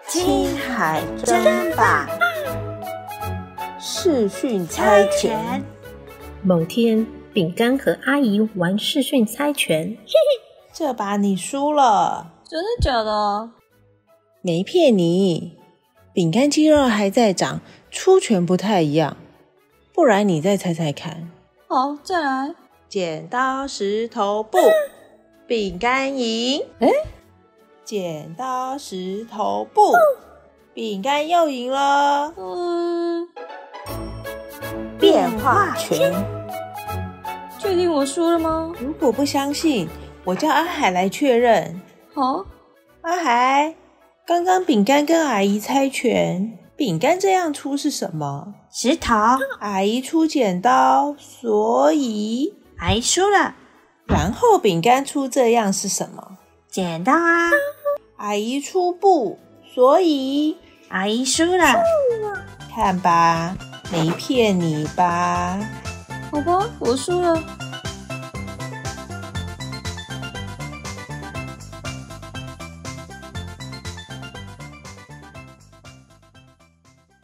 青海争霸，视讯猜拳。某天，饼干和阿姨玩视讯猜拳，这把你输了。真的假的？没骗你，饼干肌肉还在长，出拳不太一样。不然你再猜猜看。好，再来。剪刀石头布，饼干赢。剪刀石头布，饼干又赢了。变化拳。确定我输了吗？如果不相信，我叫阿海来确认。好，阿海，刚刚饼干跟阿姨猜拳，饼干这样出是什么？石头。阿姨出剪刀，所以阿姨输了。然后饼干出这样是什么？剪刀啊。阿姨出布，所以阿姨输了。看吧，没骗你吧？好吧，我输了。